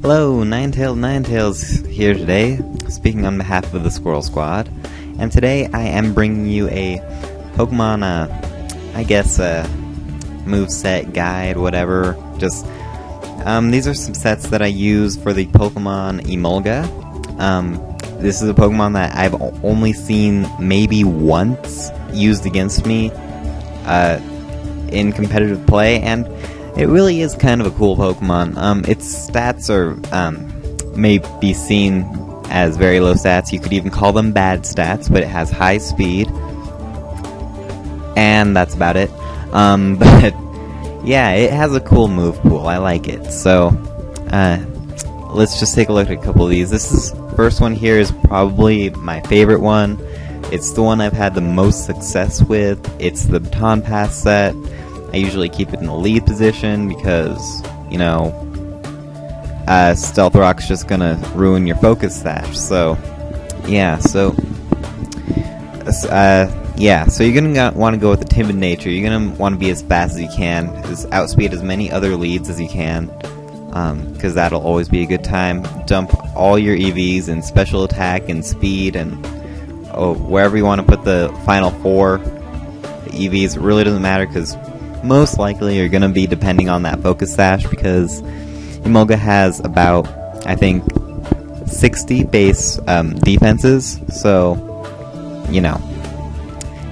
Hello, NinetailedNinetailes here today, speaking on behalf of the Squirrel Squad, and today I am bringing you a Pokemon, moveset guide, whatever. Just, these are some sets that I use for the Pokemon Emolga. This is a Pokemon that I've only seen maybe once used against me, in competitive play, and it really is kind of a cool Pokemon. Its stats are, may be seen as very low stats. You could even call them bad stats, but it has high speed. And that's about it. But, yeah, it has a cool move pool. I like it. So, let's just take a look at a couple of these. First one here is probably my favorite one. It's the one I've had the most success with. It's the Baton Pass set. I usually keep it in the lead position because, you know, Stealth Rock's just gonna ruin your Focus Sash. So, yeah, so you're gonna want to go with the timid nature. You're gonna want to be as fast as you can, outspeed as many other leads as you can, because that'll always be a good time. Dump all your EVs in special attack and speed and wherever you want to put the final 4 EVs. It really doesn't matter because most likely you're going to be depending on that Focus Sash, because Emolga has about, I think, 60 base defenses, so, you know.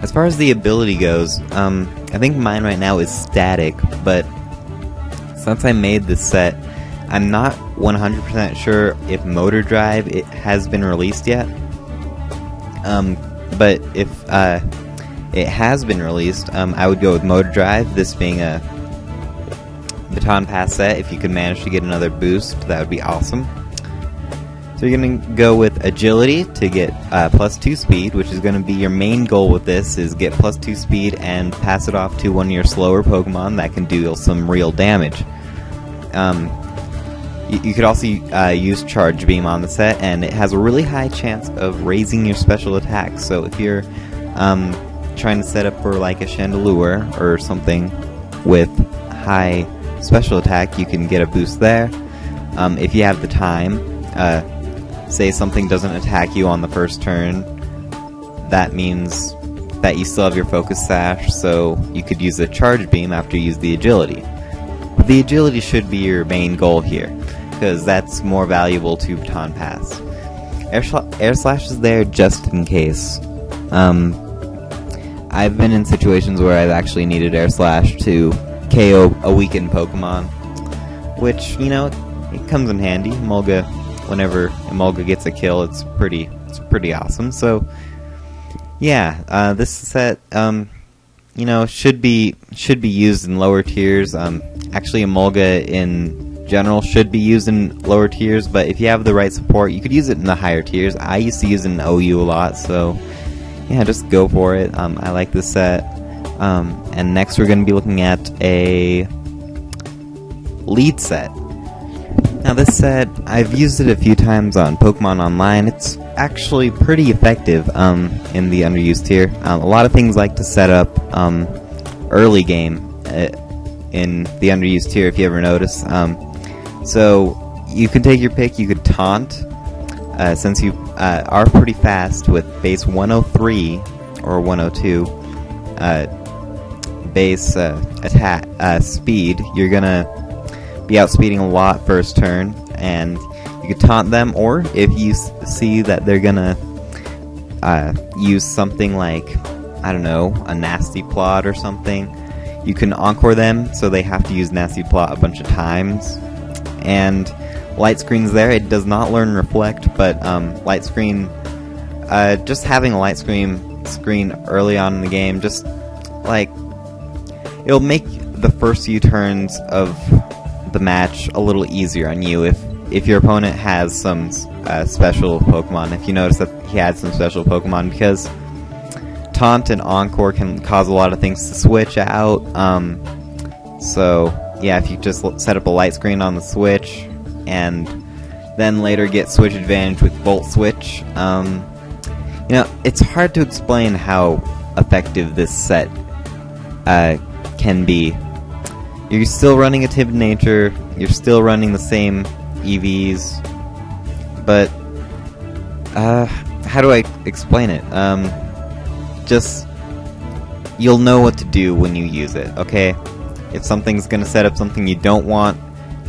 As far as the ability goes, I think mine right now is static, but since I made this set, I'm not 100% sure if Motor Drive has been released yet. But if it has been released, I would go with Motor Drive, this being a Baton Pass set. If you could manage to get another boost, that would be awesome. So you're going to go with Agility to get +2 speed, which is going to be your main goal with this, is get +2 speed and pass it off to one of your slower Pokemon that can deal some real damage. You could also use Charge Beam on the set, and it has a really high chance of raising your special attack. So if you're trying to set up for like a Chandelure or something with high special attack, you can get a boost there. If you have the time, say something doesn't attack you on the first turn, that means that you still have your Focus Sash, so you could use a Charge Beam after you use the Agility. But the Agility should be your main goal here, because that's more valuable to Baton Pass. Air Slash is there just in case. I've been in situations where I've actually needed Air Slash to KO a weakened Pokemon, which, you know, it comes in handy. Whenever Emolga gets a kill, it's pretty awesome. So, yeah, this set, you know, should be used in lower tiers. Actually, Emolga in general should be used in lower tiers, but if you have the right support, you could use it in the higher tiers. I used to use it in OU a lot, so yeah, just go for it. I like this set. And next we're going to be looking at a lead set. Now this set, I've used it a few times on Pokemon Online. It's actually pretty effective in the underused tier. A lot of things like to set up early game in the underused tier, if you ever notice. So you can take your pick. You could taunt, since you are pretty fast with base 103 or 102 base attack speed. You're gonna be outspeeding a lot first turn, and you could taunt them, or if you see that they're gonna use something like, I don't know, a Nasty Plot or something, you can Encore them so they have to use Nasty Plot a bunch of times. And Light Screen's there. It does not learn Reflect, but Light Screen, just having a Light Screen early on in the game, just like, it'll make the first few turns of the match a little easier on you if your opponent has some special Pokemon. If you notice that he had some special Pokemon, because Taunt and Encore can cause a lot of things to switch out. So yeah, if you just set up a Light Screen on the Switch and then later get Switch Advantage with Volt Switch, you know, it's hard to explain how effective this set can be. You're still running a timid nature, you're still running the same EVs, but how do I explain it? Just you'll know what to do when you use it, okay? If something's gonna set up something you don't want,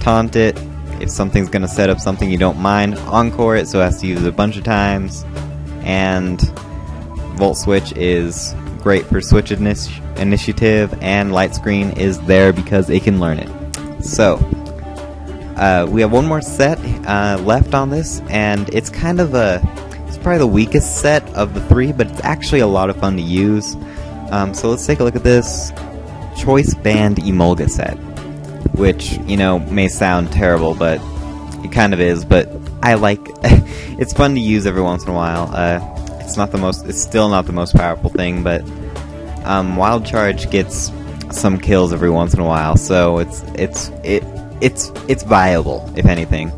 taunt it. If something's gonna set up something you don't mind, encore it so it has to use it a bunch of times. And Volt Switch is great for Switch initiative, and Light Screen is there because it can learn it. So, we have one more set left on this, and it's kind of it's probably the weakest set of the three, but it's actually a lot of fun to use. So let's take a look at this Choice Band Emolga set, which, you know, may sound terrible, but it kind of is, but I like it's fun to use every once in a while. It's still not the most powerful thing, but Wild Charge gets some kills every once in a while, so it's viable, if anything.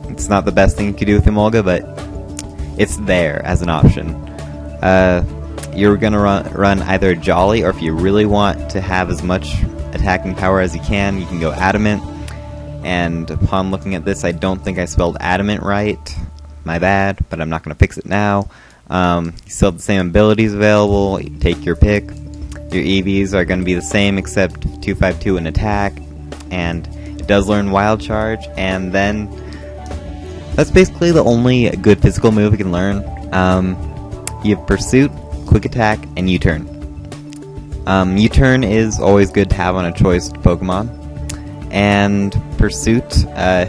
It's not the best thing you could do with Emolga, but it's there as an option. You're gonna run either Jolly, or if you really want to have as much attacking power as you can go Adamant. And upon looking at this, I don't think I spelled Adamant right. My bad, but I'm not gonna fix it now. You still have the same abilities available. You take your pick. Your EVs are gonna be the same, except 252 in attack, and it does learn Wild Charge, and then that's basically the only good physical move it can learn. You have Pursuit, Quick Attack, and U-Turn. U-Turn is always good to have on a choiced Pokemon. And Pursuit, I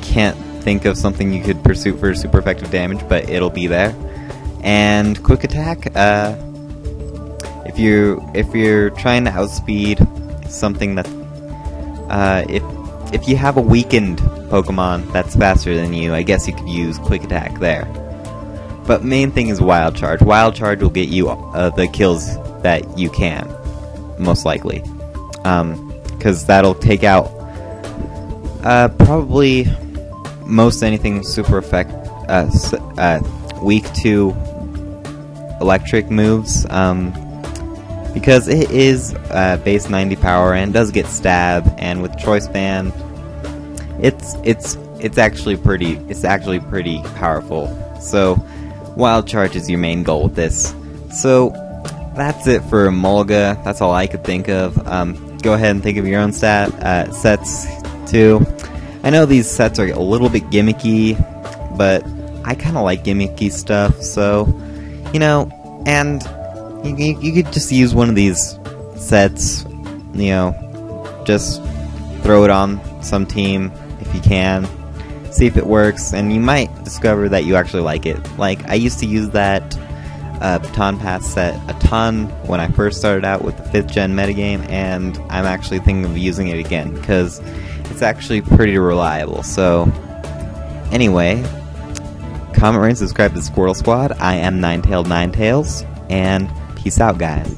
can't think of something you could Pursuit for super effective damage, but it'll be there. And Quick Attack, if you're trying to outspeed something that, if you have a weakened Pokemon that's faster than you, I guess you could use Quick Attack there. But main thing is Wild Charge. Wild Charge will get you the kills that you can, most likely. Because that'll take out probably most anything super weak to electric moves. Because it is base 90 power and does get stab, and with Choice Band, it's actually pretty powerful. So Wild Charge is your main goal with this. So that's it for Emolga. That's all I could think of. Go ahead and think of your own sets too. I know these sets are a little bit gimmicky, but I kind of like gimmicky stuff. So, you know, and you could just use one of these sets. You know, just throw it on some team if you can. See if it works, and you might discover that you actually like it. Like, I used to use that Baton Pass set a ton when I first started out with the 5th gen metagame, and I'm actually thinking of using it again, because it's actually pretty reliable. So, anyway, comment, rate, and subscribe to the Squirrel Squad. I am NinetailedNinetailes, and peace out, guys.